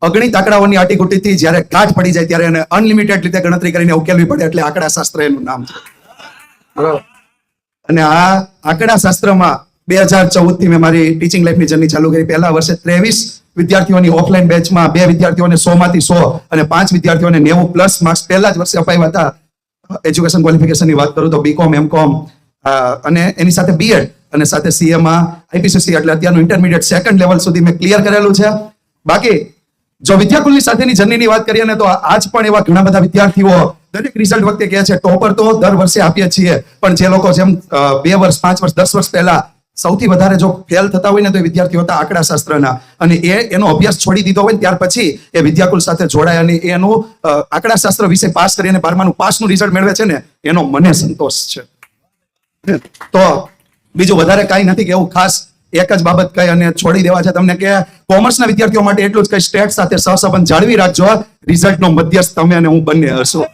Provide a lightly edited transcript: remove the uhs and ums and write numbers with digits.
અગણિત આંકડાઓની આટીગુટીથી જ્યારે ગાંઠ પડી જાય ત્યારે એને અનલિમિટેડ રીતે ગણતરી કરીને ઉકેલવી પડે, એટલે આંકડા શાસ્ત્ર એનું નામ છે. બરાબર. અને આ આંકડા શાસ્ત્રમાં 2014 થી મેં મારી ટીચિંગ લાઈફની જર્ની ચાલુ કરી. પહેલા વર્ષે 23 વિદ્યાર્થીઓની ઓફલાઈન બેચમાં 2 વિદ્યાર્થીઓને 100 માંથી 100 અને 5 વિદ્યાર્થીઓને 90+ માર્ક્સ પહેલા જ વર્ષે અપાવ્યા હતા. એજ્યુકેશન ક્વોલિફિકેશનની વાત કરું તો બીકોમ, એમકોમ અને એની સાથે બીએડ અને સાથે સીએમાં આઈપીસીસી એટલે અત્યારનું ઇન્ટરમીડિયેટ સેકન્ડ લેવલ સુધી મેં ક્લિયર કરેલું છે. બાકી જો વિદ્યાકુલની સાથેની જર્નીની વાત કરીએ ને તો આજ પણ એવા ઘણા બધા વિદ્યાર્થીઓ દરેક રિઝલ્ટ વખતે કહે છે ટોપર તો દર વર્ષે આપીએ છીએ, પણ જે લોકો જેમ 2 વર્ષ, 5 વર્ષ, 10 વર્ષ પહેલા સૌથી વધારે જો ફેલ થતા હોય ને તો એ વિદ્યાર્થીઓ હતા આંકડા શાસ્ત્રના. અને એનો અભ્યાસ છોડી દીધો હોય ને ત્યાર પછી એ વિદ્યાકુલ સાથે જોડાય અને એનું આંકડા શાસ્ત્ર વિષય પાસ કરીને 12માનું પાસનું રિઝલ્ટ મેળવે છે ને એનો મને સંતોષ છે. તો બીજું વધારે કાંઈ નથી કે એવું ખાસ એક જ બાબત કહી અને છોડી દેવા છે તમને કે કોમર્સના વિદ્યાર્થીઓ માટે એટલું જ કઈ સ્ટેટ સાથે સહસંબંધ જાળવી રાખજો. રિઝલ્ટનો મધ્યસ્થ તમે અને હું બંને હશું.